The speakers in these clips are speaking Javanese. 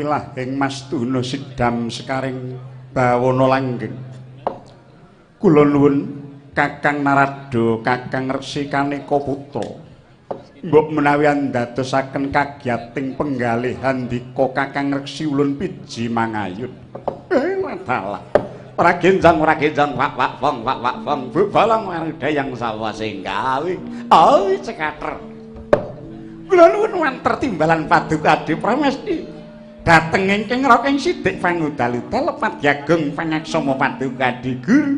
lahing Mastuna Sidam sekaring bawana langgeng. Kula nuwun Kakang Narada, Kakang Resi Kaneka Putra. Mbok menawi andadosaken kagyating penggalihan dika Kakang Resi ulun piji mangayut. Wadalah. Ora genjang wak fong bu balong marudayang sawa sing gawe. Oh cekater. Kula nuwun wanter timbalan paduka Adi Pramesti. Dateng ingkang raking sithik pangudal-udal lepat jagung panyaksama paduka Adi Guru.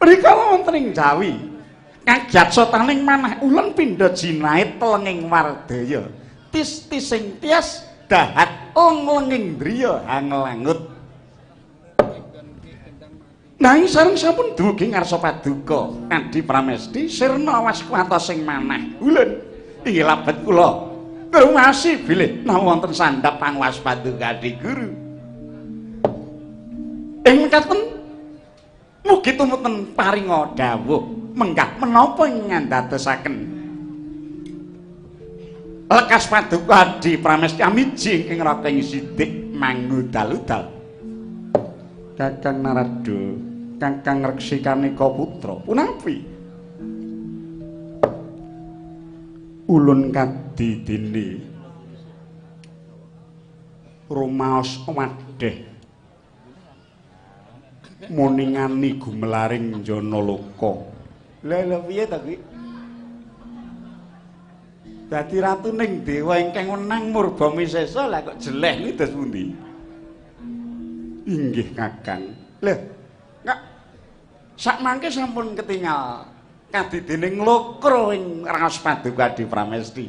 Rikala wonten ing Jawi, kagyat sotaning manah ulun pindha jinait telenging wardaya. Tis-tising tias dahat lenging driya hanglangut. Nanging sareng sampun dugi ngarsa paduka Adi Pramesti sirna waskuwatos sing manah ulun inggih labet kula ngruwasi bilih nawa wonten sandhap panguwas paduka Adi Guru ing mekaten mugi tumuten paringa dawuh menggah menapa ing ngandadosaken lekas paduka Adi Pramesti amiji ing rating sithik mangudal-udal. Kakang Narada, Kakang Reksi Kaneka Putra, punapi ulun kadidene rumaos wadeh muningani gumelaring Janaloka. Lha piye ta kuwi? Dadi ratuning dewa ingkang wenang Murbamisesa lah kok jeleh niku dos pundi? Inggih Kakang. Lha Kak sakmangke sampun ketingal kadidene nglokro ing raos paduka Adi Pramesti.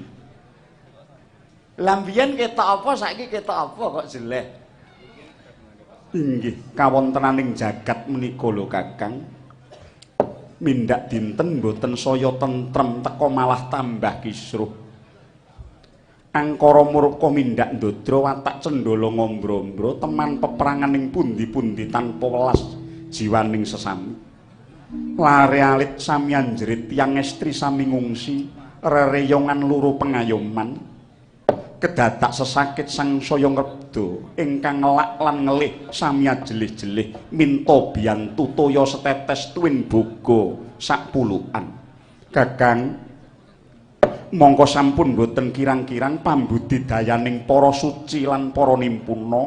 Lah mbiyen ketok apa saiki ketok apa kok jeleh? Inggih kawontenaning jagat menika lho Kakang. Mindak dinten boten saya tentrem teka malah tambah kisruh. Angkara murka mindak ndodra watak cendala ngombro-ombro teman peperangan ing pundi-pundi tanpa welas jiwaning sesami. Lare alit sami anjerit tiyang estri sami ngungsi rereyongan luru pengayoman. Kedadak sesakit sangsaya ngrebda ingkang ngelak lan ngelih sami ajelih-jelih minta biyantu toya setetes tuwin boga sakpulukan. Kakang mongko sampun boten kirang-kirang pambudidayaning para suci lan para nimpuna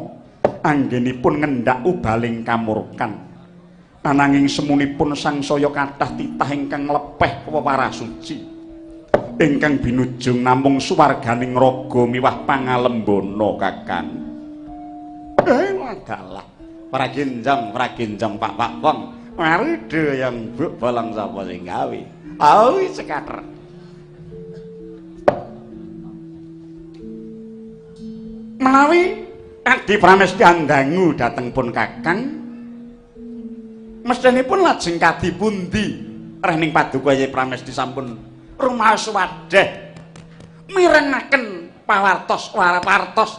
anggenipun ngendhak ubaling kamurkan. Ananging semunipun sangsaya kathah titah ingkang lepeh wewarah suci ingkang binujung namung suwarganing raga miwah pangalembana Kakang. Wadalah pragenjang Pak Wong marudha yang mbok bolong sapa sing gawe. Awi cekater. Menawi Adi Pramesti andangu dhateng pun Kakang mesthinipun lajeng kadi pundi rehning paduka Adi Pramesti sampun rumaos wadeh mirengaken pawartos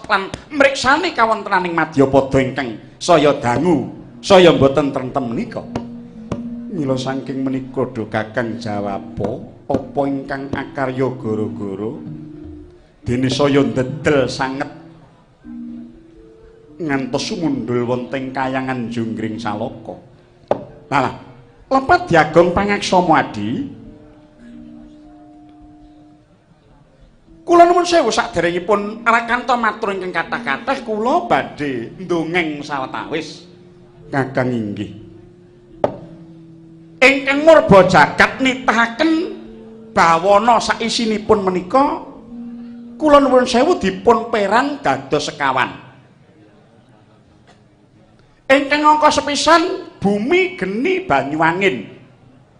lan mriksani kawontenaning Madyapada ingkang saya dangu saya mboten trentem menika. Mila saking menika do Kakang jawab apa ingkang akarya gara-gara dene saya ndedel sanget ngantos sumundul wonten kayangan Junggring Saloka. Lah, lepat diagong pangaksama Adi. Kula nuwun sewu saderengipun rakanta matur ingkang kathah-kathah kula badhe ndongeng sawetawis. Kakang inggih. Ingkang murba jagat nitahaken bawana saisinipun menika kula nuwun sewu dipun perang dados sekawan. Ingkang angka sepisan bumi geni banyu angin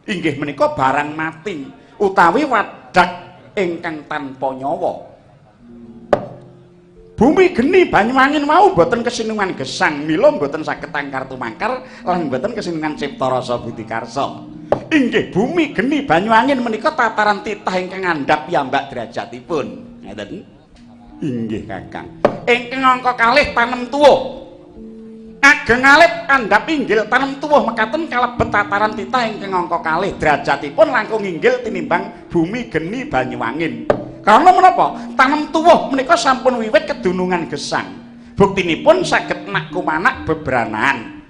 inggih menika barang mati utawi wadak ingkang tanpa nyawa. Bumi geni banyu angin mau boten kesinungan gesang mila boten saged angkar tumangkar lan boten kesinungan cipta rasa budi karsa. Inggih bumi geni banyu angin menika tataran titah ingkang ngandhap piyambak derajatipun. Ngeten. Inggih Kakang. Ingkang angka kalih tanem tuwuh ageng alit andhap inggil tanem tuwuh mekaten kalebet tataran titah ingkang angka kalih derajatipun langkung inggil tinimbang bumi geni banyu angin. Karena menapa? Tanem tuwuh menika sampun wiwit kedunungan gesang. Buktinipun saged nakumanak bebranan.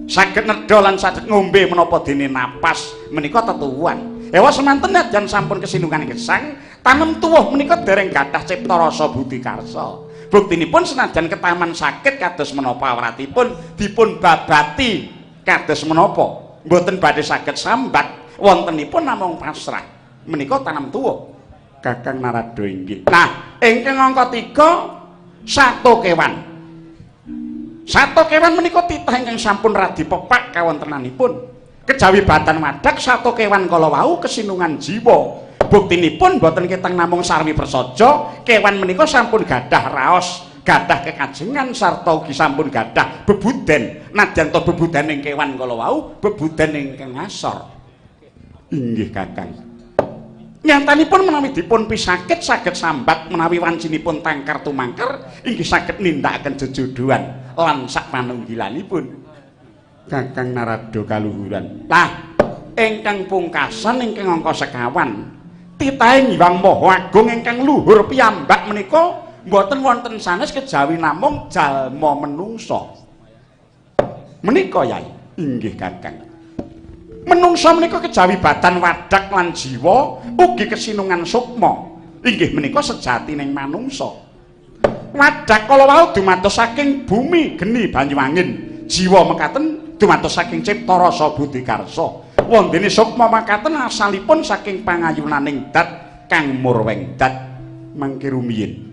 Saged nedha lan saged ngombe menapa dene napas menika tetuwuhan. Ewa semanten jan sampun kesinungan gesang, tanem tuwuh menika dereng gadah cipta rasa budi karsa. Buktinipun senajan ketaman sakit kados menapa awratipun dipun babati kados menapa mboten badhe saged sambat wontenipun namung pasrah. Menika tanem tuwuh. Kakang Narada inggih. Nah, ingkang angka 3 sato kewan. Sato kewan menika titah ingkang sampun radi pepak kawontenanipun. Kejawi badan wadak sato kewan kala wau kesinungan jiwa. Buktinipun boten ketang namung sarwi prasaja, kewan menika sampun gadah raos, gadah kekajengan sarta ugi sampun gadah bebuden. Nadyan to bebuden ing kewan kala wau, bebuden ingkang asor. Inggih Kakang. Nyatanipun menawi dipun pisakit saged sambat menawi wancinipun tangkar tumangkar inggih saged nindakaken jejodohan lan sak panunggilanipun. Kakang Narada kaluhuran. Lah, ingkang pungkasan ingkang angka 50 titahe Hyang Maha Agung ingkang luhur piyambak menika mboten wonten sanes kejawi namung jalma menungsa. Menika Yai. Inggih Kakang. Menungsa menika kejawi badan wadak lan jiwa ugi kesinungan sukma. Inggih menika sejatining manungsa. Wadak kala wau dumados saking bumi geni banyu angin, jiwa mekaten dumados saking cipta rasa budi karsa. Wondene sukma makaten asalipun saking pangayunaning dat kang murweng dat. Mangke rumiyin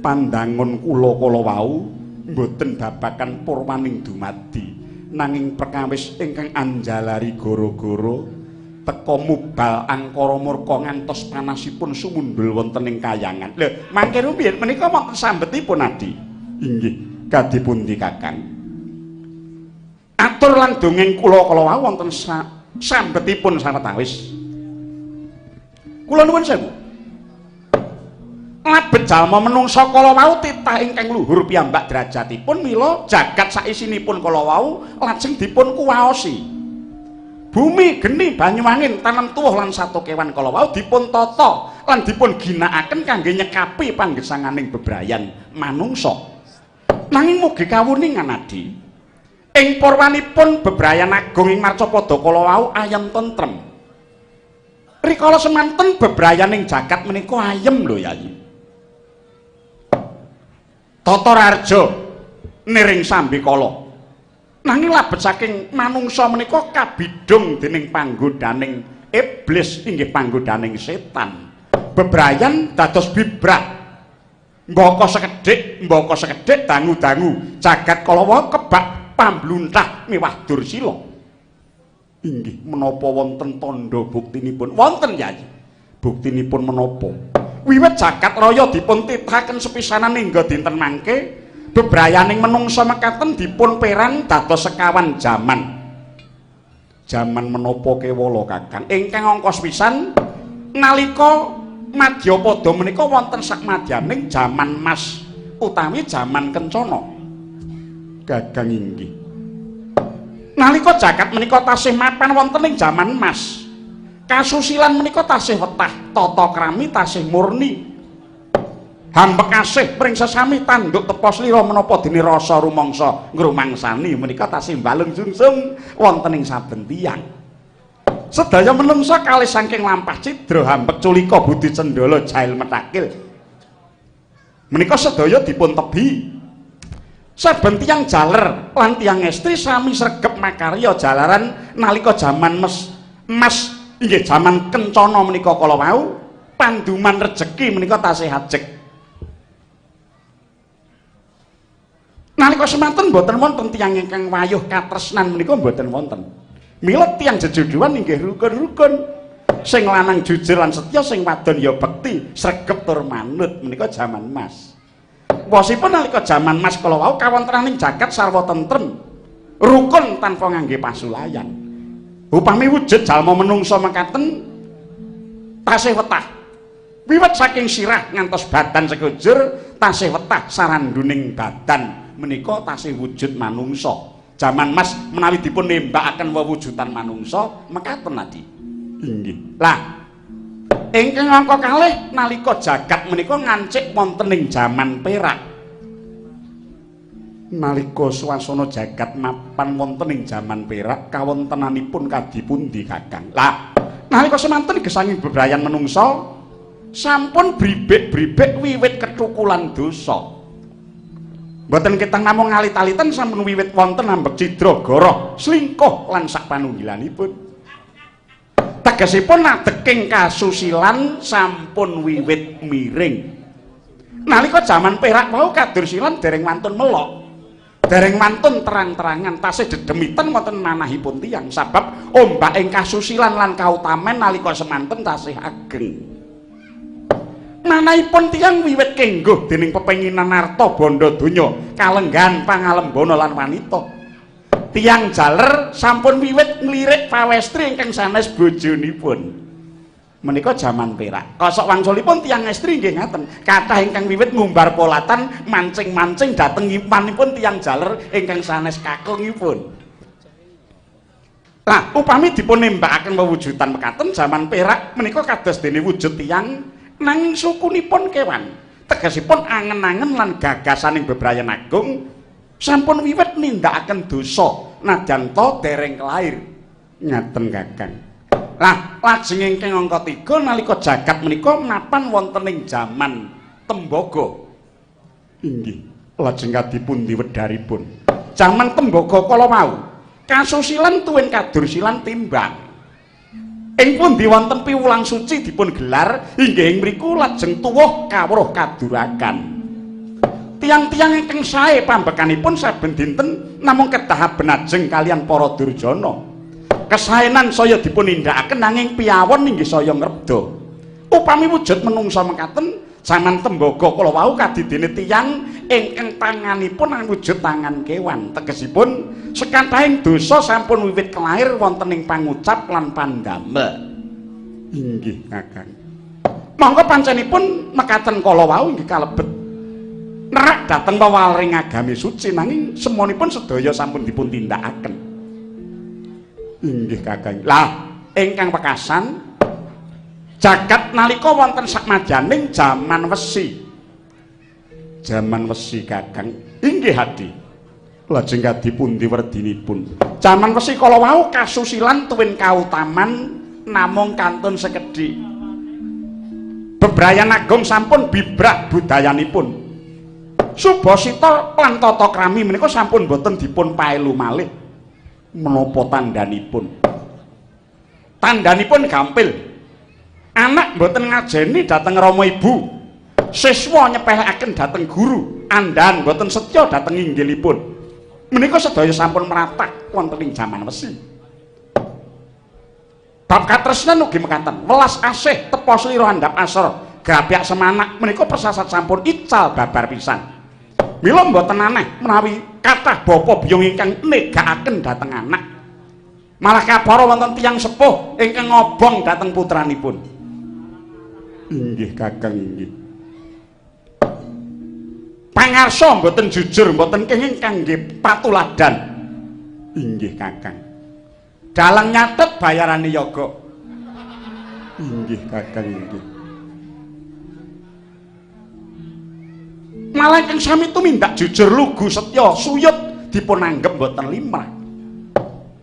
pandangun kula kala wau mboten babakan purwaning dumadi. Nanging perkawis ingkang anjalari goro-goro teka mubal angkara murka ngantos panasipun sumundul wonten ing kayangan. Lho, mangke rumiyin menika wonten sambetipun Adi. Inggih, kadipundi Kakang. Atur lan dongeng kula kala wau wonten sambetipun sawetawis. Kula nuwun sewu. Labet jalma menungsa kala wau titah ingkang luhur piyambak derajatipun mila jagat saisinipun kala wau lajeng dipun kuwaosi. Bumi geni banyu angin tanem tuwuh lan sato kewan kala wau dipun tata lan dipun ginakaken kangge nyekapi panggesanganing bebrayan manungsa. Nanging mugi kawuningan Adi. Ing purwanipun bebrayan agung ing Marcapada kala wau ayem tentrem. Rikala semanten bebrayaning jagat menika ayem lho Yai. Tata Rarja niring sambikala. Nanging labet saking manungsa menika kabidung dening panggodaning iblis inggih panggodaning setan. Bebrayan dados bibrah. Mbaka sekedhik dangu-dangu jagat kala wau kebak pambluntah miwah dursila. Inggih menapa wonten tandha buktinipun? Wonten Yai. Buktinipun menapa? Wiwit jagat raya dipun titahaken sepisanan hingga dinten mangke bebrayaning menungsa mekaten dipun perang dados sekawan jaman. Jaman menapa kewala Kakang? Ingkang angka sepisan nalika Madyapada menika wonten sakmadyaning jaman Mas utawi jaman Kencana. Kakang inggih. Nalika jagat menika tasih mapan wonten ing jaman Mas. Kasusilan menika tasih wetah, tata krami tasih murni. Hambek asih pring sesami tanduk tepos lira menapa dene rasa rumangsa ngrumangsani menika tasih mbalung sungsung wonten ing saben tiyang. Sedaya menungsa kalih saking lampah cidra hambek culika budi cendala jail metakil. Menika sedaya dipun tebi. Saben tiyang jaler lan tiyang estri sami sregep makarya jalaran nalika jaman Mas inggih jaman Kencana menika kala wau panduman rejeki menika tasih ajeg. Nalika semanten boten wonten tiyang ingkang wayuh katresnan menika boten wonten. Mila tiyang jejodohan inggih rukun-rukun. Sing lanang jujur lan setya, sing wadon ya bekti, sregep tur manut menika jaman Mas. Wasipun nalika jaman Mas kala wau kawontenaning jagat sarwa tentrem, rukun tanpa ngangge pasulayan. Upami wujud jalma menungsa mekaten tasih wetah. Wiwit saking sirah ngantos badan sekujur tasih wetah saranduning badan menika tasih wujud manungsa. Jaman Mas menawi dipun nembakaken wewujudan manungsa mekaten Adi. Inggih. Lah ingkang angka kalih nalika jagat menika ngancik wonten ing jaman perak. nalika swasana jagat mapan wonten ing jaman perak kawontenanipun kadipundi Kakang? Lah, nalika semanten gesanging bebrayan menungsa sampun bribek-bribek wiwit ketukulan dosa. Mboten ketang namung ngalit-alitan sampun wiwit wonten ambek cidra goroh, slingkuh lan sak panunggilanipun. Tegesipun adeking kasusilan sampun wiwit miring. Nalika jaman perak wau kadursilan dereng wantun melok. Dereng mantun terang-terangan tasih dedemitan wonten manahipun tiyang sabab ombak ing kasusilan lan kautamen nalika semanten tasih ageng. Manahipun tiyang wiwit kengguh dening pepenginan arta bondo donya kalenggan pangalembana lan wanita. Tiyang jaler sampun wiwit nglirik pawestri ingkang sanes bojonipun. Menika jaman perak. Kosok wangsulipun tiyang estri nggih ngaten. Kathah ingkang wiwit ngumbar polatan mancing-mancing dhateng ngimpanipun tiyang jaler ingkang sanes kakungipun. Lah, upami dipun nembakaken wewujudan mekaten jaman perak menika kados dene wujud tiyang nanging sukunipun kewan. Tegesipun angen-angen lan gagasaning bebrayan agung sampun wiwit nindakaken dosa nadyan to dereng kelair. Ngaten Kakang. Lah, lajeng ingkang angka 3 nalika jagat menika mapan wonten ing jaman tembaga. Inggih, lajeng kadipundi wedharipun. Jaman tembaga kala wau, kasusilan tuwin kadursilan timbang. Ing pundi wonten piwulang suci dipun gelar, inggih ing mriku lajeng tuwuh kawruh kadurakan. Tiang-tiang ingkang sae pambekanipun saben dinten namung kedah benajeng kalian para durjana. Kesaenan saya dipun nindakaken nanging piyawon inggih saya ngrebda. Upami wujud menungsa mekaten jaman tembaga kala wau kadidene tiyang ingkang tanganipun wujud tangan kewan. Tegesipun sekathahing dosa sampun wiwit kelair wonten ing pangucap lan pandamel. Inggih Kakang. Monggo pancenipun mekaten kala wau inggih kalebet nerak dhateng wewaring agami suci nanging semonipun sedaya sampun dipun tindakaken. Inggih Kakang. Lah, ingkang wekasan jagat nalika wonten sakmadyaning jaman wesi. Jaman wesi Kakang. Inggih Hadi. Lajeng kadipundi werdinipun. Jaman wesi kala wau kasusilan tuwin kautaman namung kantun sekedhik. Bebrayan agung sampun bibrah budayanipun. Subasita lan tata krami menika sampun boten dipun paelu malih. Menapa tandhanipun? Tandhanipun gampil. Anak mboten ngajeni dhateng rama ibu. Siswa nyepelekaken dhateng guru. Andhan mboten setya dhateng inggilipun. Menika sedaya sampun meratak wonten ing jaman wesi. Bab katresnan ugi mekaten. Welas asih tepa slira andhap asor. Grapyak semanak menika persasat sampun ical babar pisan. Mila mboten aneh menawi kathah bapa biyung ingkang negakaken dhateng anak. Malah kapara wonten tiyang sepuh ingkang ngobong dhateng putranipun. Inggih Kakang inggih. Pangarsa mboten jujur, mboten kenging kangge patuladan. Inggih Kakang. Dalang nyatet bayarane yoga. Inggih Kakang inggih. Malah ingkang sami tumindak jujur lugu setya suyut dipun anggep mboten limrah.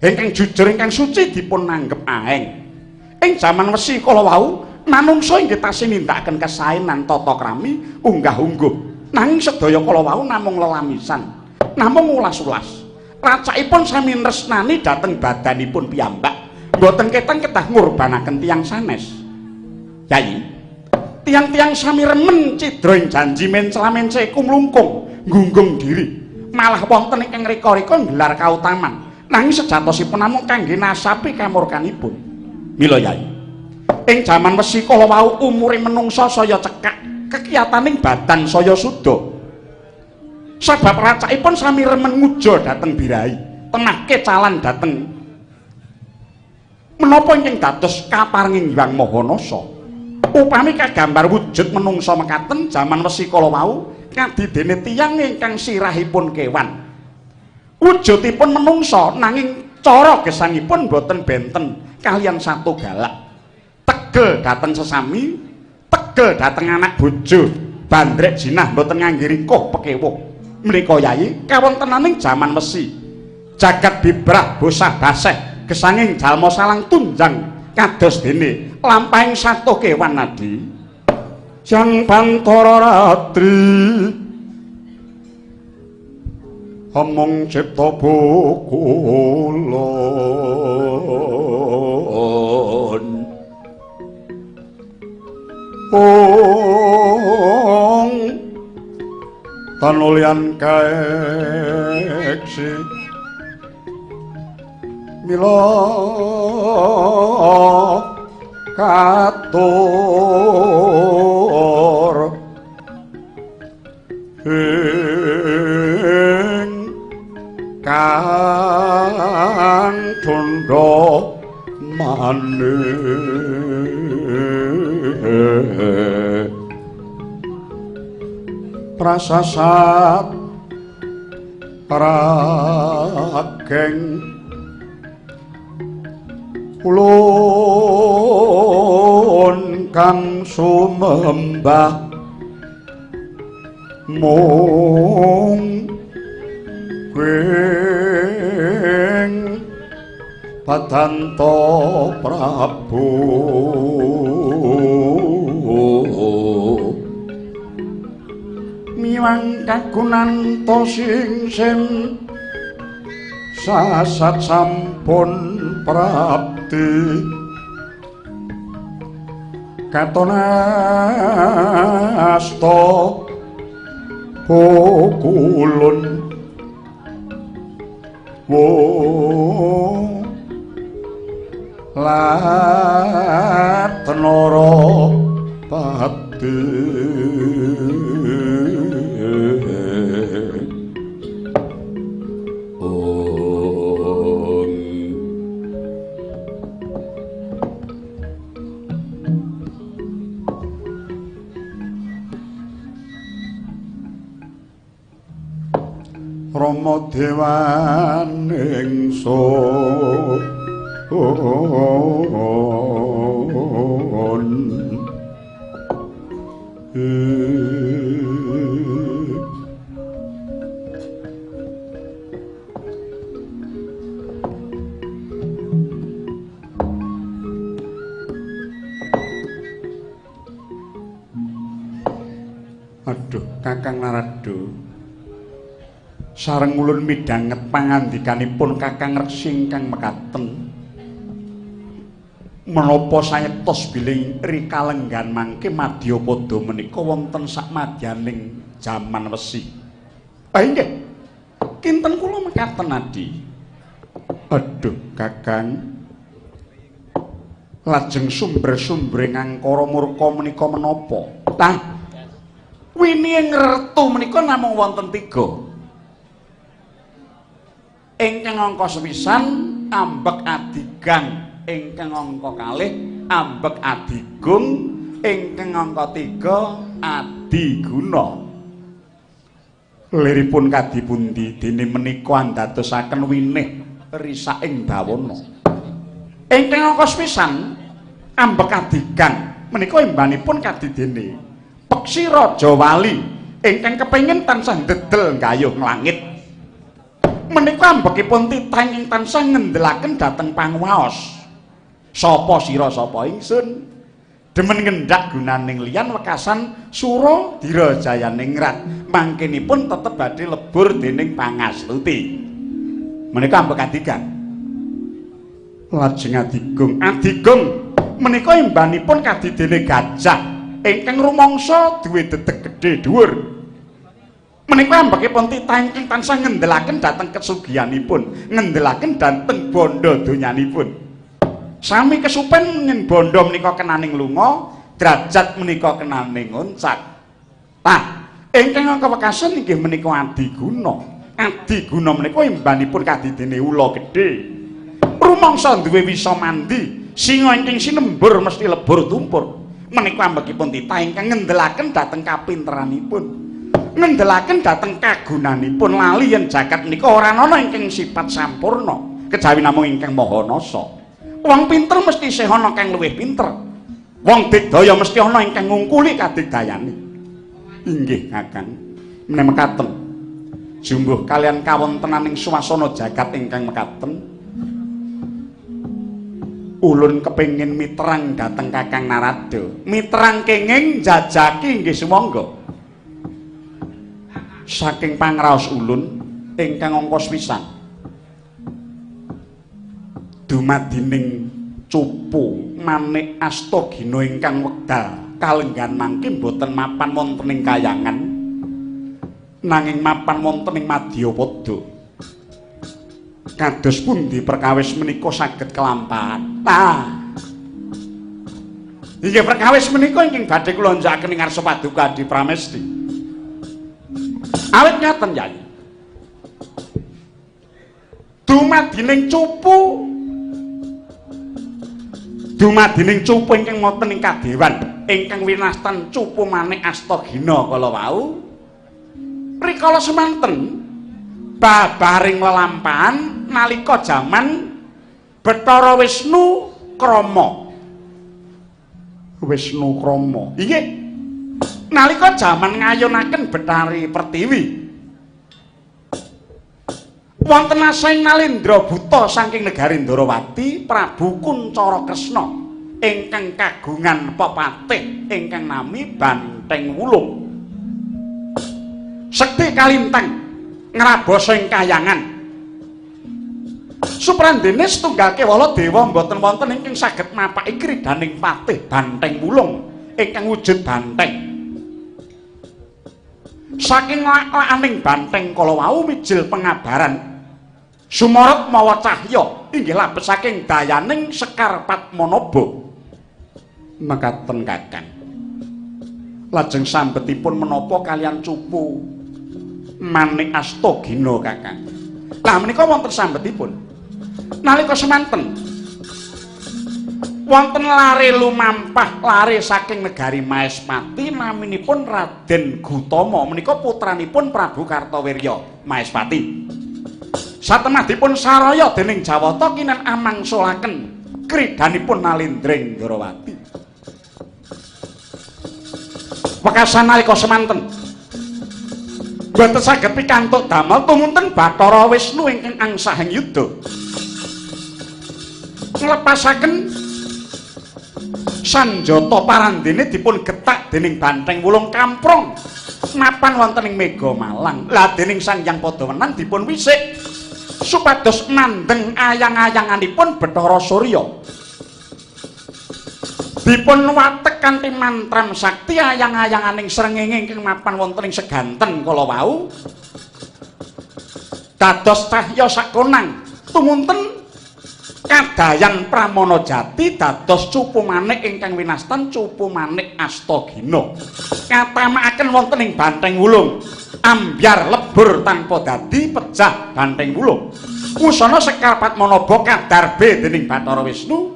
Ingkang jujur ingkang suci dipun anggep aeng. Ing jaman wesi kala wau manungsa inggih tasih nindakaken kesaenan tata krami unggah-ungguh. Nanging sedaya kala wau namung lelamisan, namung ulas-ulas. Racakipun sami nresnani dhateng badanipun piyambak. Mboten ketang kedah ngurbanaken tiyang sanes. Yai tiang-tiang sami remen cidra ing janji mencela-mence kumlungkung nggunggung diri malah wonten ingkang rika-rika nggelar kautaman nanging sejatosipun namung kangge nasapi kamurkanipun. Mila Yai ing jaman wesi kala wau umure menungsa saya cekak kekiyataning badan saya suda sebab racakipun sami remen nguja dhateng birahi tenahke calan dhateng menapa ingkang dados kaparenging Hyang Mahanasa. Upami kagambar wujud menungsa mekaten jaman wesi kala wau kadidene tiyang ingkang sirahipun kewan. Wujudipun menungsa nanging cara gesangipun boten benten kalian satu galak. Tegel dhateng sesami, tegel dhateng anak bojo, bandrek jinah boten ngangge ringkuh pekewuh. Menika Yayi kawontenaning jaman wesi jagat bibrah bosah baseh gesanging jalma salang tunjang kados dene lampahing satu kewan nadi Sang Bantara Ratri omong cipta bukulon ong tanulian kaeksi mila katur ing kang tundha maneh prasasat rageng ulun kang sumembah mung wing Padanta Prabu miwang kagunanto singsen sasat sampun prapti katonasta bukulun Latnara pati Rama dewaning Aduh, Kakang Narada sareng ulun midhanget pangandikanipun Kakang Resi ingkang mekaten menapa sayetos bilih rikalenggan mangke Madyapada menika wonten sakmadyaning jaman wesi. Nggih. Kinten kula mekaten Adi. Aduh, Kakang. Lajeng sumber-sumbering angkara murka menika menapa? Lah, wini ing retu menika namung wonten 3. Ingkang angka sepisan ambek adigang, ingkang angka kalih ambek adigung, ingkang angka 3 adiguna. Liripun kadipundi dene menika andadosaken winih risaking dawana. Ingkang angka sepisan ambek adigang menika imbanipun kadidene peksi Raja Wali ingkang kepengin tansah ndedel gayuh langit. Menika ambekipun titah ing tansah ngendhelaken dhateng panguwaos. Sapa sira sapa ingsun? Demen ngendhak gunaning liyan wekasan sura dirajayaning rat. Mangkenipun tetep badhe lebur dening pangastuti. Menika ambek adigang. Lajeng adigung. Adigung menika imbanipun kadidene gajah ingkang rumangsa duwe dedeg gedhe dhuwur. Menika ambekipun titah ingkang tansah ngendhelaken dhateng kesugihanipun, ngendhelaken dhateng bondo donyanipun. Sami kesupen yen bondo menika kenaning lunga, derajat menika kenaning nguncak. Nah, ingkang angka wekasan inggih menika adiguna. Adiguna menika imbanipun kadidene ula gedhe. Rumangsa duwe wisa mandi, singa ingkang sinembur mesti lebur tumpur. Menika ambekipun titah ingkang ngendhelaken dhateng kapinteranipun. Ngendhelaken dhateng kagunanipun lali yen jagat menika ora ana ingkang sifat sampurna kejawi namung ingkang maha nasa. Wong pinter mesti isih ana kang luwih pinter. Wong digdaya mesti ana ingkang ngungkuli kadigdayane. Inggih Kakang. Menawi mekaten jumbuh kalian kawontenaning swasana jagat ingkang mekaten ulun kepengin miterang dhateng Kakang Narada miterang kenging jajaki nggih sumangga saking pangraos ulun ingkang angka sepisan dumadining cupu Manik Astagina ingkang wekdal kalenggan mangke boten mapan wonten ing kayangan nanging mapan wonten ing Madyapada kados pundi perkawis menika saged kelampahan inggih perkawis menika ingkang badhe kula njakaken ing ngarsa Paduka Adi Pramesti awit ngaten Yai dumadining cupu ingkang wonten ing kadewan ingkang winastan cupu Manik Astagina kala wau rikala semanten babaring lelampahan nalika jaman Bathara Wisnu Krama inggih nalika jaman ngayunaken Betari Pertiwi wonten asring Nalendra Buta saking negari Ndarawati Prabu Kuncara Kresna ingkang kagungan pepatih ingkang nami Banteng Wulung sekti kalintang ngrabosa ing kayangan suprandene setunggal kewala dewa mboten wonten ingkang saged mapaki kridaning patih Banteng Wulung ingkang wujud banteng saking lakaning banteng kala wau mijil pengabaran sumorot mawa cahya inggih labet saking dayaning Sekar Padmanaba mekaten Kakang lajeng sambetipun menapa kalian cupu Manik Astagina Kakang lah menika wonten sambetipun nalika semanten wonten lare lumampah lare saking negari Maespati naminipun Raden Gutama menika putranipun Prabu Kartawirya Maespati satemahipun saraya dening Jawata kinan amangsulaken kridanipun Nalendring Ndarawati wekasan nalika semanten boten saged pikantuk damel tumunten Bathara Wisnu ingkang angsahing yuda nglepasaken sanjata parandene dipun getak dening Banteng Wulung Kamprong mapan wonten ing Mega Malang lah dening Sang Hyang Padawenan dipun wisik supados mandeng ayang-ayanganipun Bathara Surya dipun watek kanthi mantram sakti ayang-ayanganing srengenge ingkang mapan wonten ing seganten kala wau dados cahya sakonang tumunten kadayan Pramana Jati dados cupu Manik ingkang winastan cupu Manik Astagina katamakaken wonten ing Banteng Wulung ambyar lebur tanpa dadi pejah Banteng Wulung wusana Sekar Padmanaba kadarbe dening Bathara Wisnu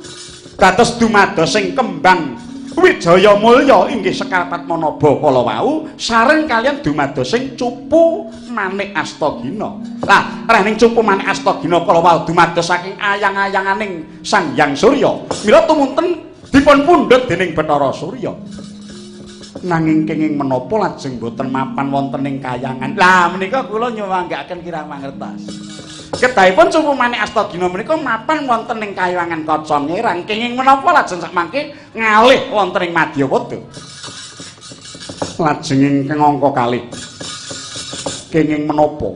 dados dumados ing kembang Wijaya Mulya inggih Sekar Padmanaba kala wau sareng kalian dumados ing cupu Manik Astagina lah rening cupu Manik Astagina kala wau dumados saking ayang-ayanganing Sang Hyang Surya mila tumunten dipun pundhut dening Bathara Surya nanging kenging menapa lajeng boten mapan wonten ing kayangan lah menika kula nyuwanggaken kirang mangertos kedahipun cupu Manik Astagina menika mapan wonten ing kayangan Kaca Ngerang kenging menapa lajeng sakmangke ngalih wonten ing Madyapada lajeng ingkang angka kalih kenging menapa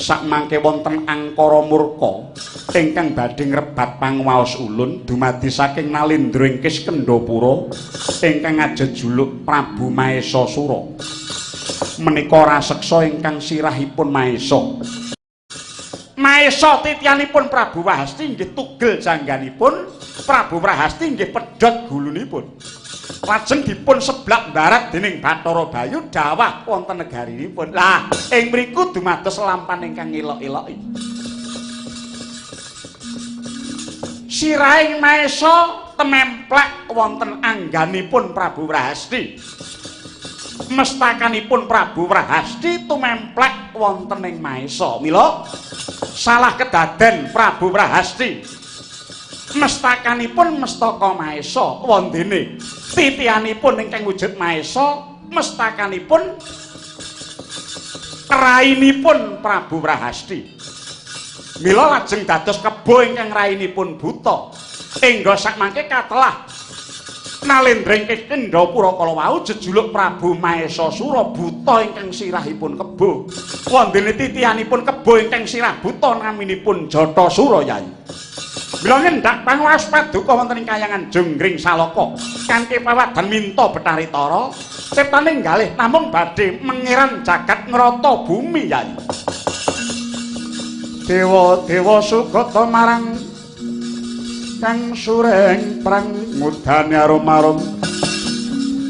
sakmangke wonten angkara murka ingkang badhe ngrebat pangwaos ulun dumadi saking Nalendra ing Kiskendhapura ingkang ajejuluk Prabu Mahesasura menika raseksa ingkang sirahipun Mahesa Mahesa titianipun Prabu Wahasti inggih tugel jangganipun Prabu Wahasti inggih pedhot gulunipun lajeng dipun seblak barat dening Bathara Bayu dawah wonten negarinipun lah ing mriku dumados lampan ingkang elok-eloki sirahing Mahesa tememplek wonten angganipun Prabu Wahasti mestakanipun Prabu Wahasti tumemplek wonten ing Mahesa mila salah kedaden Prabu Wahasti mestakanipun mestaka Mahesa wondene titianipun ingkang wujud Mahesa mestakanipun rainipun Prabu Prahasti. Mila lajeng dados kebo ingkang rainipun buta. Engga sakmangke katelah Nalendring Kendhapura kala wau jejuluk Prabu Mahesa Sura buta ingkang sirahipun kebo. Wondene titihanipun kebo ingkang sirah buta naminipun Jatasura Yai. Mila ngendhak panguwas paduka wonten ing kayangan Jonggring Salaka kanthi pawadan minta Betari Tara ciptane nggalih namung badhe mengiran jagat ngrata bumi Yai. Dewa-dewa sugata marang kang sureng prang mudane arum-arum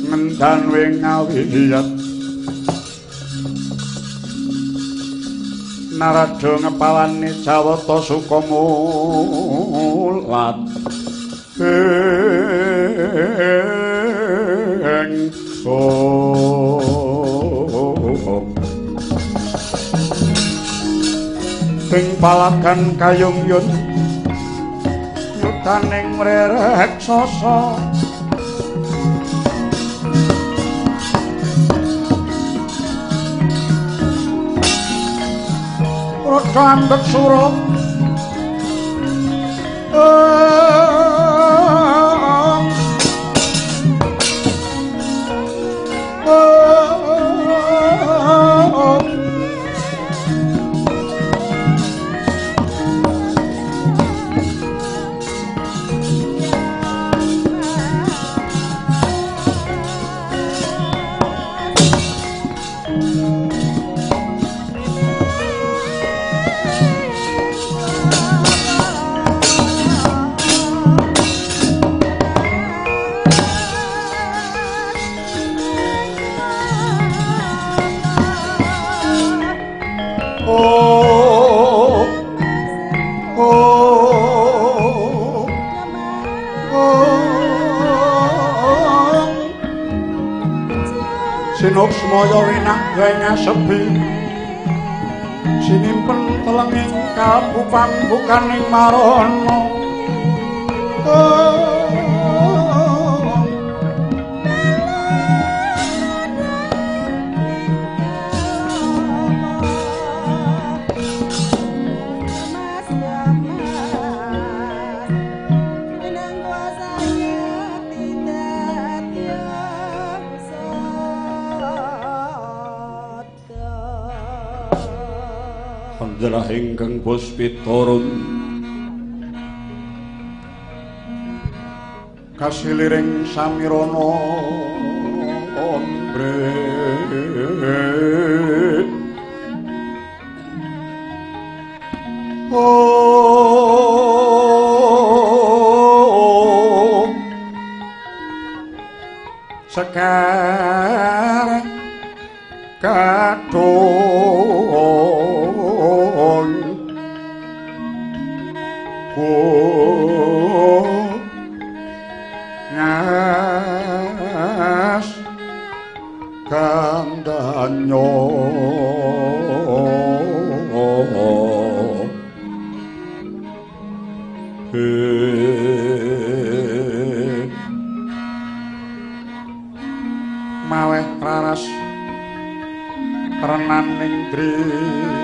ngendan wing ngawiyat narada ngepalane Jawata Sukamulat ing palagan kayung-yung taning mrereksasa Raja Andaksura Sinupsmaya winangga sepi sinimpen telenging kapupan bukaning marana adalah ingkang puspitorun kasiliring samirana ombret sekarang ngas kandanyo maweh raras renaning driya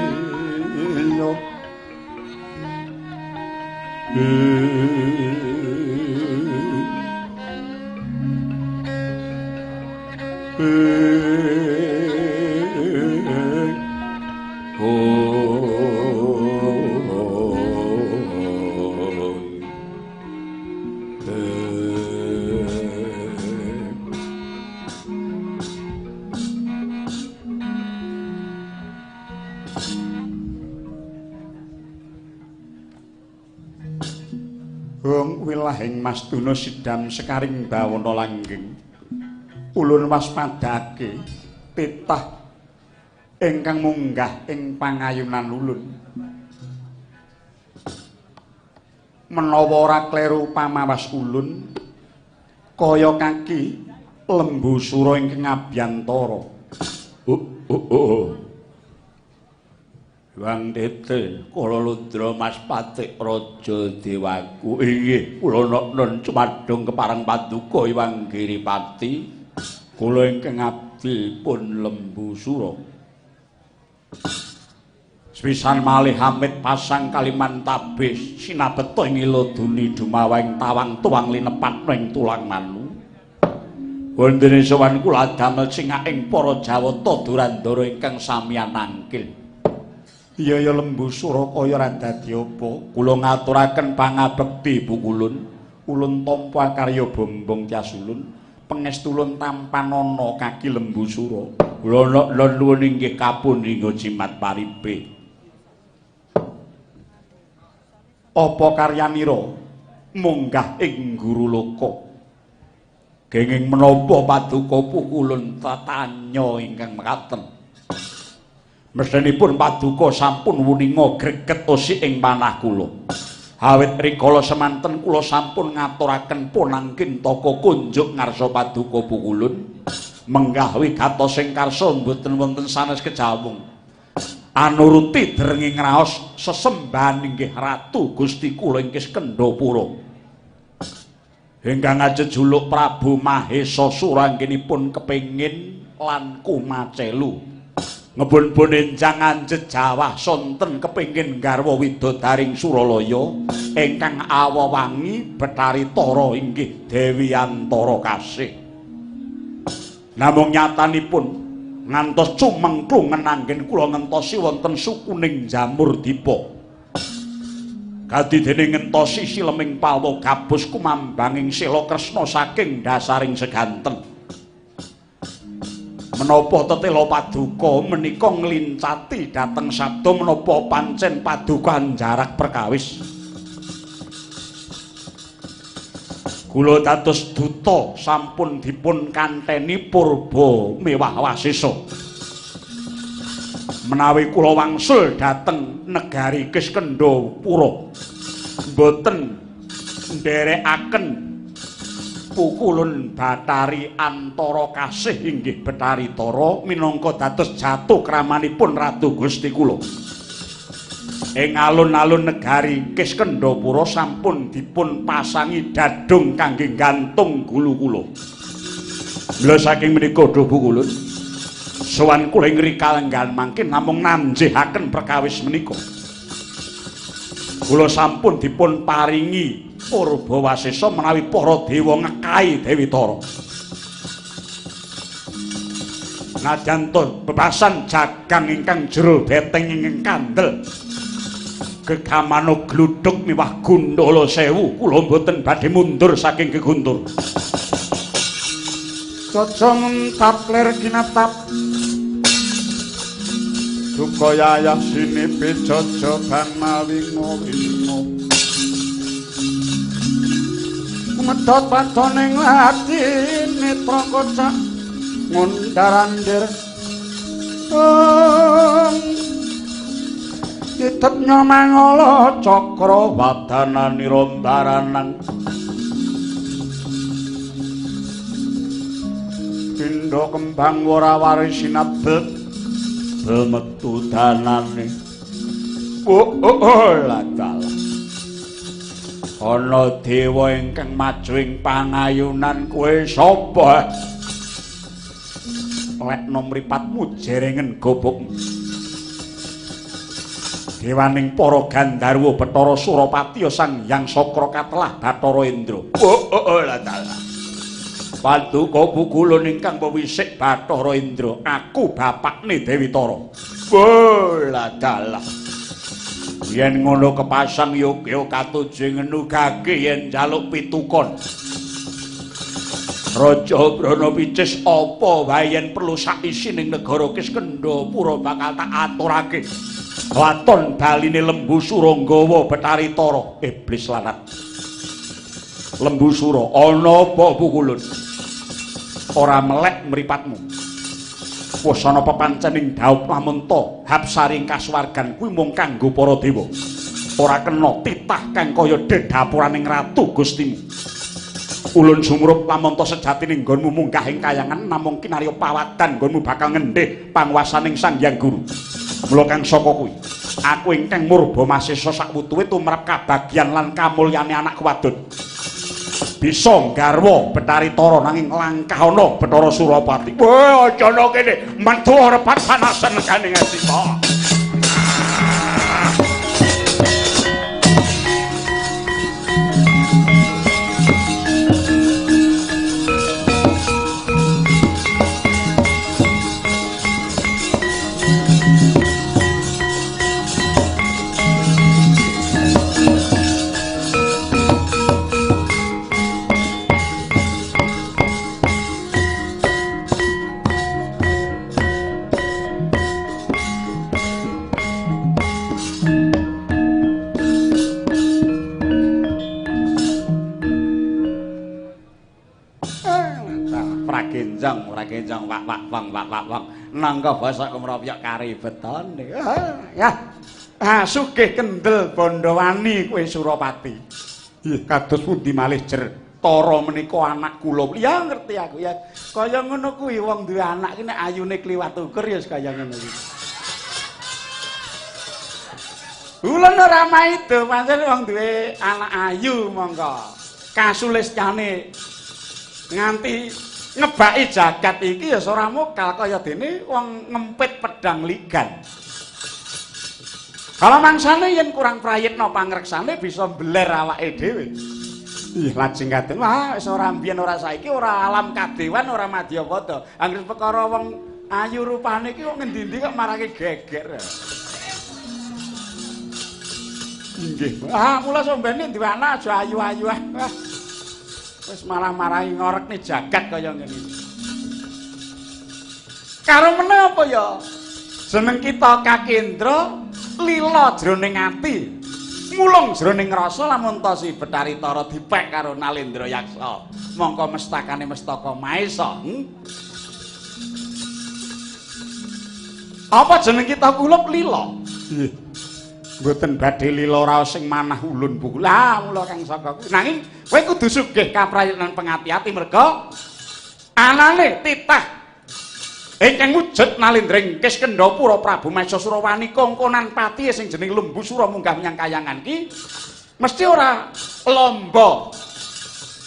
wilahing Mastuna sidam sekaring bawana langgeng ulun waspadake titah ingkang munggah ing pangayunan ulun menawa ora kleru pamawas ulun kaya kaki lembu sura ingkang abiyantara Wang Tete, kula Ludra Mas Patik Raja Dewaku. Inggih, kula nun cumadung kepareng paduka Iwang Giripati. Kula ingkang abdi pun Lembu Sura. Sepisan malih Hamid pasang kaliman tabih sinabeto ing iloduni dumawing tawang tuwang linepat ning tulang manu. Wondene sowan kula damel singaking para Jawata Durandara ingkang samiyan angkil. Iya ya Lembu Sura kaya ra dadi apa. Kula ngaturaken pangabekti Bu Kulun. Ulun tampa karya bombong Tyas Ulun. Pengestulun tampanana kaki Lembu Sura. Kula nuwun inggih kapundhingga jimat paribe. Apa karyanira munggah ing guru loka? Kenging menapa paduka pukulun tatanya ingkang mekaten. Mestenipun paduka sampun wuninga greget osik ing manah kula. Awit rikala semanten kula sampun ngaturaken punangkin taka kunjuk ngarsa paduka pukulun. Menggah wigatos sing karsa mboten wonten sanes kejawung. Anuruti derenging raos sesembahan inggih Ratu Gusti kula ing Kendhapura. Ingkang ajejuluk Prabu Mahesa suranggenipun kepengin lan kumacelu ngebun-bun enjang anjet Jawah sonten kepengin garwa widodaring Suralaya ingkang awawangi Betari Tara inggih Dewi Antara Kasih. Namung nyatanipun ngantos cumengklung ngenanggen kula ngentosi wonten sukuning Jamur Dipa. Kadi dene ngentosi sileming palwa gabus kumambanging sela Kresna saking dasaring seganten. Menapa tetela paduka menika nglincati dhateng sabda menapa pancen paduka jarak perkawis. Kula dados duta sampun dipun kanteni purba mewah wasisa. Menawi kula wangsul dhateng negari Kiskendhapura boten nderekaken pukulun Batari Antara Kasih inggih Betari Tara minangka dados jatuh kramanipun Ratu Gusti kula. Ing alun-alun negari Kiskendhapura sampun dipun pasangi dadung kangge gantung gulu kula. Mula saking menika Duh Pukulun sowan kula ing rikalenggan mangkin namung nanjihaken perkawis menika. Kula sampun dipun paringi purba wasisa menawi para dewa ngekahi Dewi Tara. Najanto bebasan jagang ingkang jero beteng ingkang kandel. Gegamano gluduk miwah Gundala Sewu kula mboten badhe mundur saking geguntur. Caca mentap ler kinatap duka yayah sinipi jojoban mawingo-wingo medhot patoning ati netra kocak ngundarandir ditep nyomangala cakra wadananira baranang pindha kembang warawari sinabet metu danane ladal ana dewa ingkang maju ing pangayunan kowe sapa lekno mripatmu jerengen gobokmu dewaning para Gandharwa Bathara Surapati Sang Hyang Sakra Katelah Bathara Indra ladal Paduka Pukulun ingkang pewisik Bathara Indra, aku bapakne Dewi Tara. Bola dalah. Yen ngono kepasang yogya katuju ngenugake yen njaluk pitukon. Raja Brana Picis apa wae yen perlu saisi ning negara Kiskendhapura bakal tak aturake. Waton baline Lembu Sura nggawa Betari Tara, iblis lanat. Lembu Sura ana apa Pukulun? Ora melek mripatmu. Wasana pepancening daup Mamanta Hapsaring kasuwargan kuwi mung kanggo para dewa. Ora kena titah kang kaya dedapuraning ratu Gustimu. Ulun sumrup Mamanta sejatine nggonmu munggah ing kayangan namung kinarya pawadan nggonmu bakal ngendhih panguwasaning Sang Hyang Guru. Mula kang saka kuwi aku ingkang murba masisa sakwutuhe tumrap kabagyan lan kamulyane anak wadon. Bisa garwa Betari Tara nanging langkah ana Bathara Surapati. Wah, aja ana kene metu arepan panasen kaning Asima. pragenjong wak wang nangka basa kemropyok karibetane. Ya. Sugih kendel Bondowani kowe Surapati. Nggih, kados pundi malih jer Tara menika anak kula. Ya ngerti aku ya. Kaya ngono kuwi wong duwe anak ki nek ayune kliwat ukur ya kaya ngono kuwi. Ulun ora maido, pancen wong duwe anak ayu monggo. Kasulistyane nganti ngebaki jagat iki ya ora mokal kaya dene wong ngempit pedang ligan. Kalau mangsane yen kurang prayitna pangreksane bisa mbeler awake dhewe. Iya lajeng katen wah wis ora mbiyen ora saiki ora alam kadewan ora madyapada. Anggere perkara wong ayu rupane iki kok ngendi-endi kok marake geger. Nggih. Mula sombene duwe anak aja ayu-ayu ah. Wis marah-marahi ngorekne jagat kaya ngene. Karo meneh apa ya? Jeneng kita Kakendra lila jroning ati. Mulung jroning rasa lamun ta si Betari Tara dipek karo Nalendra Yaksa. Mongko mestakane mestaka maesa. Apa jeneng kita kulup lila? Nggih. Mboten badhe lila raos sing manah ulun buku. Lah mula Kang Saka kuwi. Nanging kowe kudu sugih kaprayonan pengati-ati merga anane titah ingkang wujud nalindring Kis Kendhapura Prabu Maesa Surawani kongkonan pati sing jeneng Lembu Sura munggah menyang kayangan ki mesti ora lomba.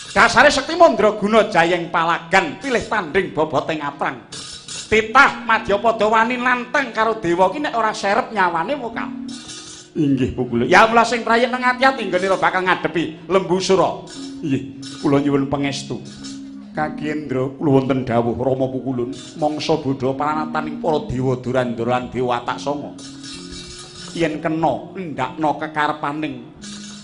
Dasare sekti mandraguna jayeng palagan pilih tanding boboteng aprang. Titah Madyapada wani nanteng karo dewa ki nek ora serep nyawane mokal. Inggih Bu Kula. Ya mula sing prayit nang ati-ati nggenira bakal ngadepi Lembu Sura. Nggih, kula nyuwun pangestu. Kakendra kula wonten dawuh Rama Pukulun mangsa bodha paranataning para dewa Durandara lan Dewa Watak Sanga. Yen kena ndakna kekarepaning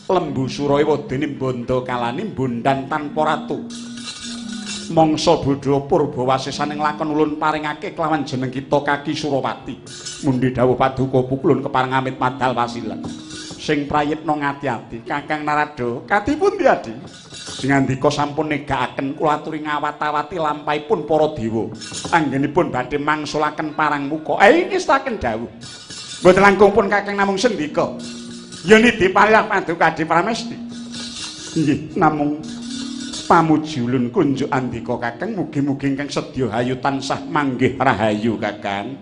Lembu Sura wadene Banda kalani bondan tanpa ratu. Mangsa bodha purba wasisaning lakon ulun paringake kelawan jeneng kita Kaki Surawati. Mundi dawuh Paduka Pukulun kepareng amit madal wasilan. Sing prayitna ngati-ati Kakang Narada katipun Adi. Ngandika sampun negakaken kula aturi ngawat-awati lampahipun para dewa. Anggenipun badhe mangsulaken parang muka. Ngestaken dawuh. Mboten langkung pun Kakang namung sendika. Ya nidhi palah Paduka Adi Pramesti. Nggih, namung pamuji ulun kunjuk andika Kakang mugi-mugi ingkang sedya hayu tansah manggih rahayu Kakang.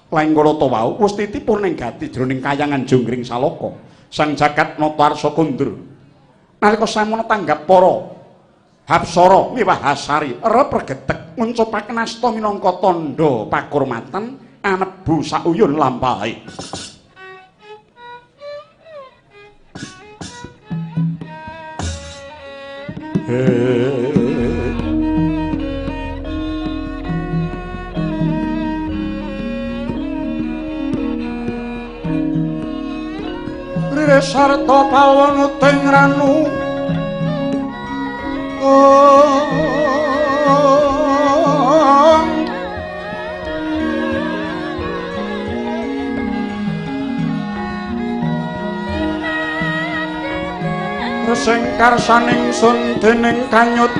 Laing kala wau wis titipun nenggati jroning kayangan Jonggring Salaka. Sang Jagat Nata Arsa Kundur. Nalika sampun tanggap para Hapsara miwah Hasari arep regetek ngucupaken asta minangka tandha pakurmatan anebu sauyun lampahe. Sarta pawon teng ranu sing karsaning sun dening kanyut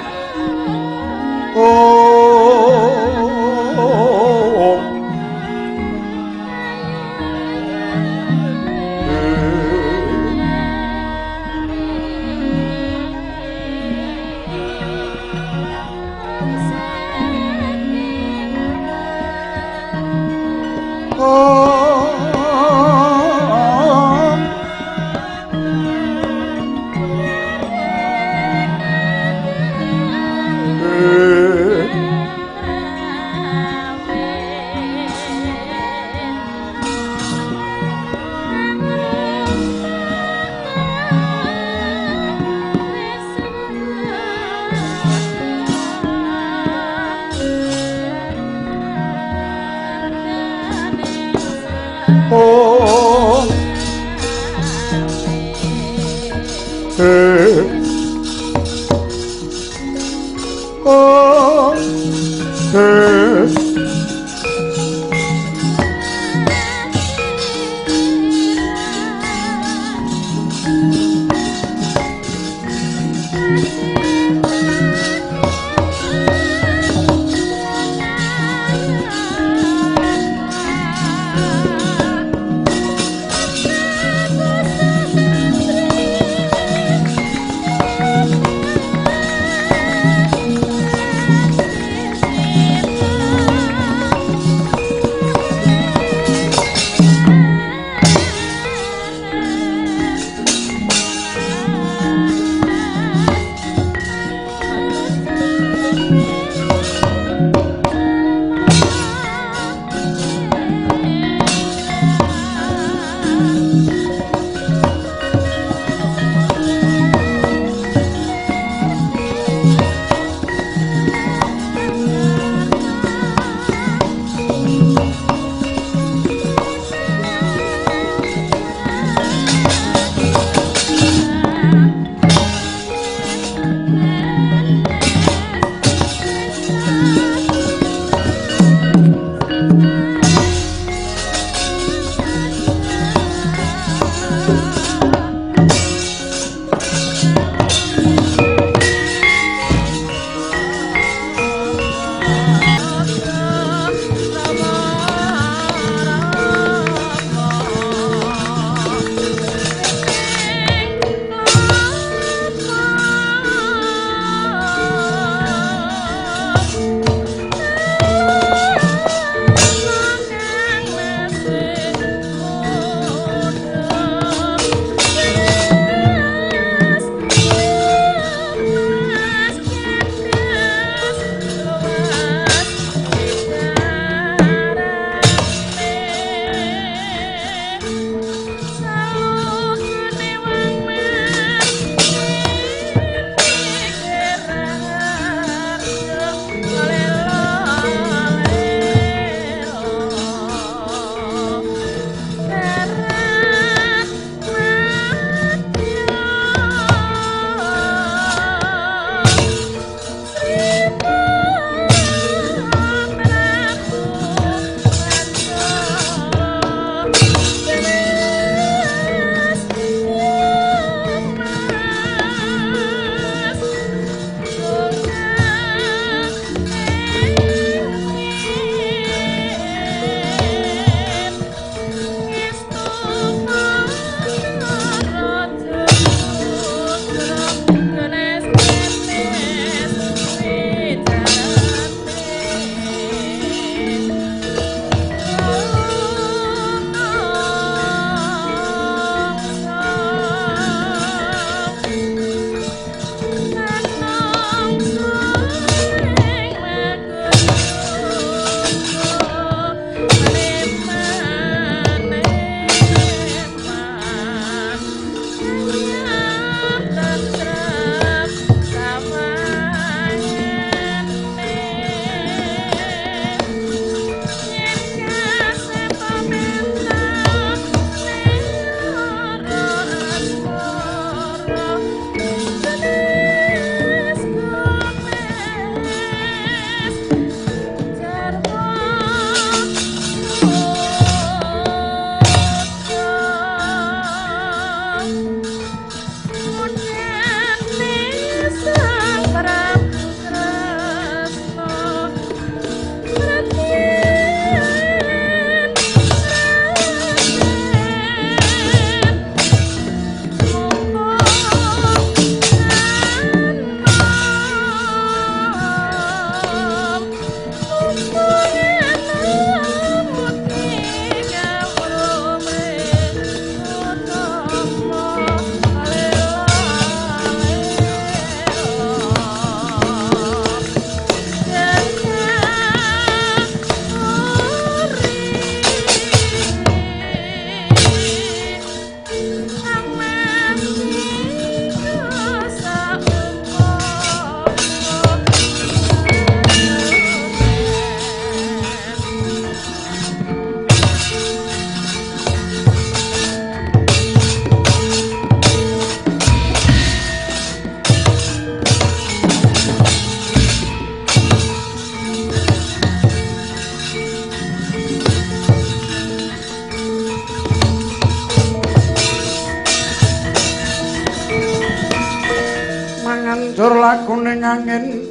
mlakuning angin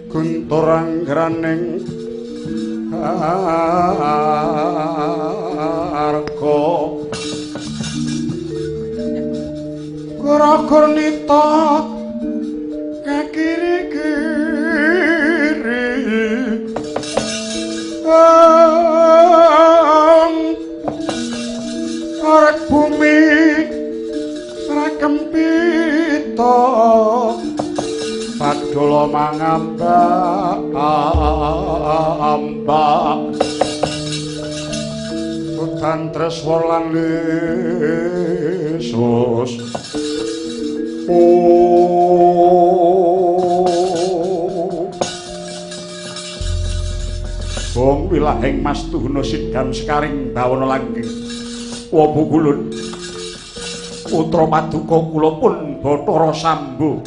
guntur anggraning arga Gora-gor nita kakiri-kiri arek bumi rakempita padula mangambak udan treswa lan Yesus Bong wilahing Mas Tuhuna sidam sekaring bawana langgeng Wabu kulun putra paduka kula pun Bathara Sambo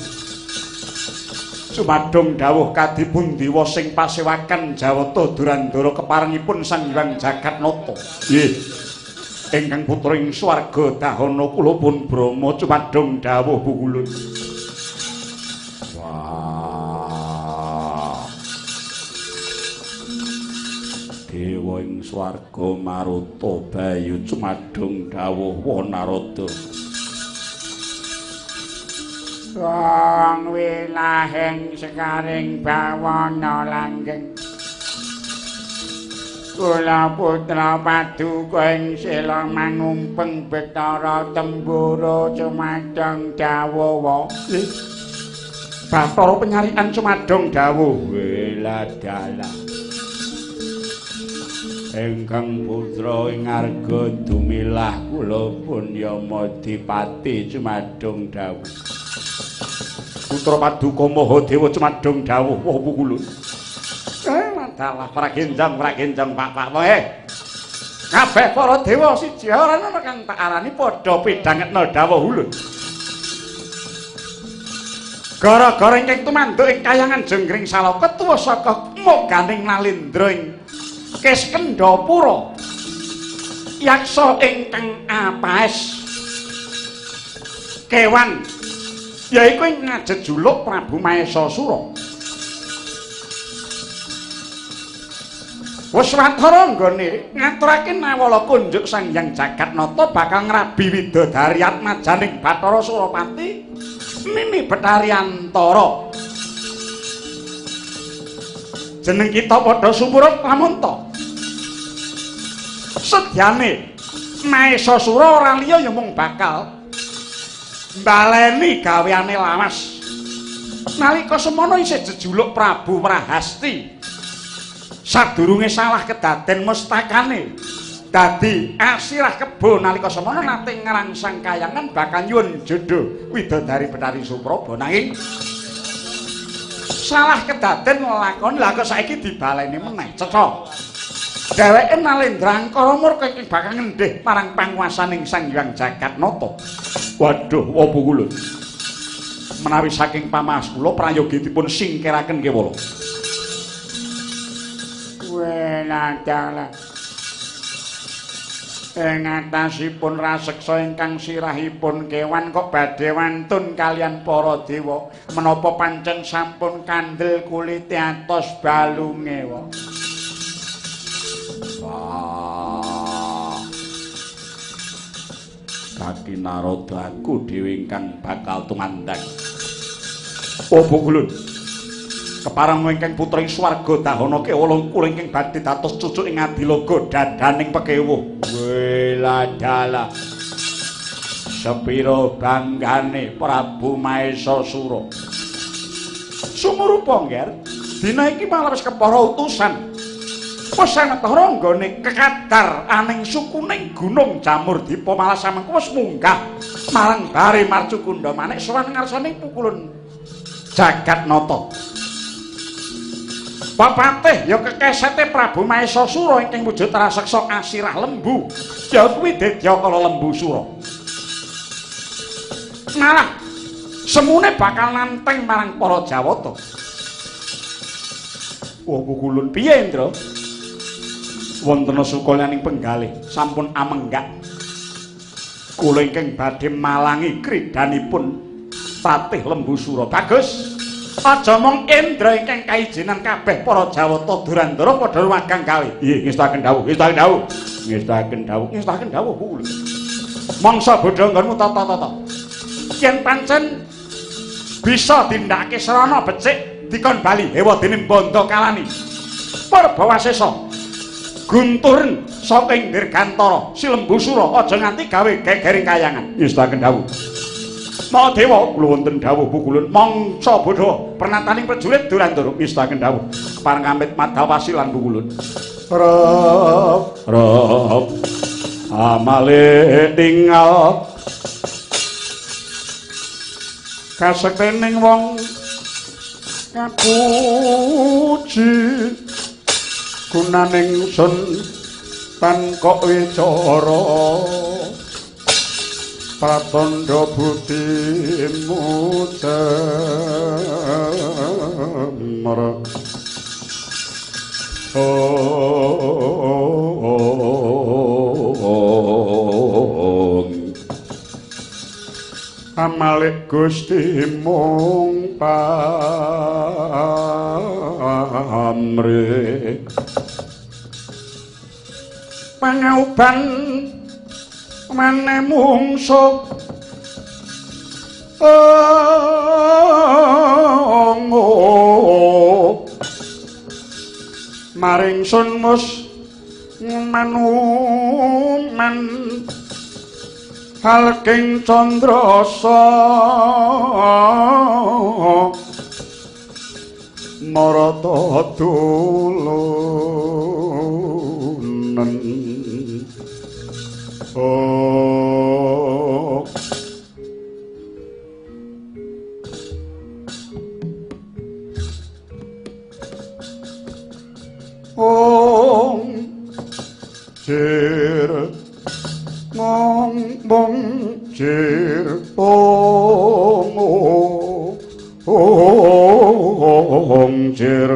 sumadong dawuh kadipun diwa sing pasewakan Jawata Durandara keparengipun Sang Hyang Jagatnata nggih ingkang putra ing swarga dahana kula pun Brama cumadong dawuh bukulun wah dewa ing swarga Maruta Bayu cumadong dawuh Wanarada wong wilahing sekaring bawana langgeng kula putra paduka ing sila mangumpeng Bathara Tembara cumadong dawuh Bathara penyarian cumadong dawuh weladala ingkang putra ing arga dumilah kula pun Yamadipati cumadong dawuh putra paduka Mahadewa cumadong dawuh wah pukulun dalah pragenjang Pak kabeh para dewa siji ora ana kang tak arani padha pidhangetna dawuh ulun gara-gara ingkang tumanduk ing kayangan jenggring Salaka tuwa saka moganing Nalendra ing Kiskendhapura yaksa ingkang apaes kewan yaiku ing ngajejuluk Prabu Mahesasura wis watara nggone ngaturake nawala kunjuk Sang Hyang Jagatnata bakal ngrabi widodari atmajaning Bathara Surapati Mimi Betari Antara jeneng kita padha sumurut lamunta sedyane Mahesasura ora liya ya mung bakal mbaleni gaweane lawas nalika semono isih jejuluk Prabu Prahasti sadurunge salah kedaden mustakane dadi asirah kebo nalika semono nate ngrangsang kayangan bakal nyuwun jodoh widodari Betari Supraba nanging salah kedaden lakon lha kok saiki dibaleni meneh cecok dheweke Nalendra Angkara murka iki bakal ngendhih marang panguwasaning Sang Hyang Jagatnata waduh apa kula menawi saking pamaas kula prayogipun singkiraken kewala weladala ing atasipun raseksa ingkang sirahipun kewan kok badhe wantun kalian para dewa menapa pancen sampun kandel kulite atos balunge wah kaki Narada aku dhewe ingkang bakal tumandang apa kulun keparang ingkang putra ing swarga dahana kewala kula ingkang badhe dados cucuk ing adilaga dadaning pekewuh weladala sepira banggane Prabu Mahesasura sumurupa ngger dina iki malah wis kepara utusan Pasangatara nggone kekadar aning sukuning Gunung Jamurdipa malah samengko wis munggah marang Bare Marcukunda manik sowan ngarsaning pukulun Jagatnata Bapatih ya kekesete Prabu Mahesasura ingkang wujud raseksa asirah lembu. Ya kuwi Dedyakala Lembu Sura. Malah semune bakal nanteng marang para Jawata. Wah pukulun piye, Ndra? Wonten sukalyaning penggalih sampun amenggak. Kula ingkang badhe malangi kridanipun Tatih Lembusura. Bagus. Aja mung Indra ingkang kaijenan kabeh para Jawata Durandara padha rumagang gawe. Nggih, ngestaken dawuh, ngestaken dawuh. Ngestaken dawuh, ngestaken dawuh Bu. Mangsa bodho nggonmu tata-tata. Yen pancen bisa tindakake serana becik dikon bali hewa dening Banda Kalani. Purbawasesa guntur saking Dirgantara Silembusura aja nganti gawe gegering kayangan. Ngestaken dawuh. Mahadewa kula wonten dawuh pukulun mangsa bodha pernataning prajurit Durandara ngestaken dawuh kepareng amit madal wasilan pukulun rep amale tinggal kasektening wong kapuji gunaning sun tan kok wicara Pratandha budimu cemara amalik Gusti mung pamrih pangauban mane mungsuh maring sun mus manuman halking candrasa marata dulunen jir ngomong jir jir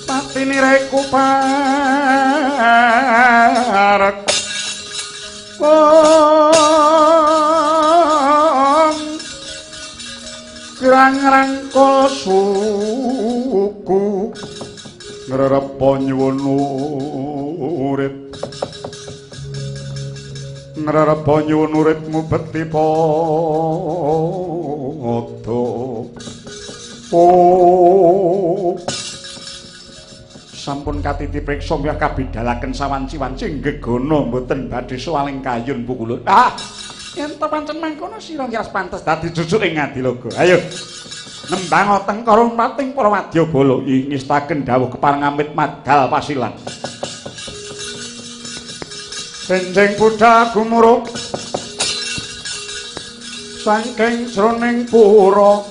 patine reku parek kirang-rangkul suku ngrerepa nyuwun uripmu bekti padha sampun katiti priksa miah kabidalaken sawanci-wanci gegana mboten badhe sawaling kayun pukulun yen ta pancen mangkono sira ngiras pantes dadi jujuk ing Ngadilaga ayo nembang teng karo pating para wadyabala ngestaken dawuh kepareng amit madal pasilan benjing Buddha gumuruk saking jroning pura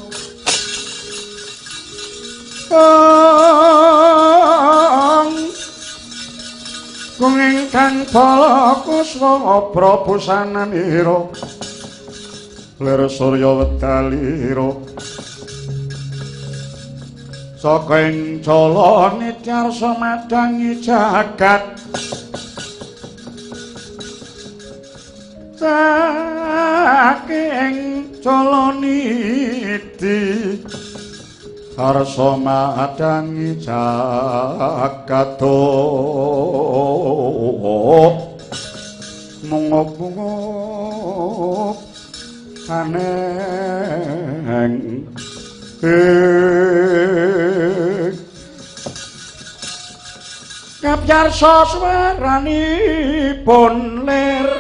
kung ingkang balakuswa Prabu Sananira lir surya wedalira saka ing cala nityarsa madangi jagat saking cala niti harsa madangi jagat mungop-mungop aneng kapyarsa swaranipun lir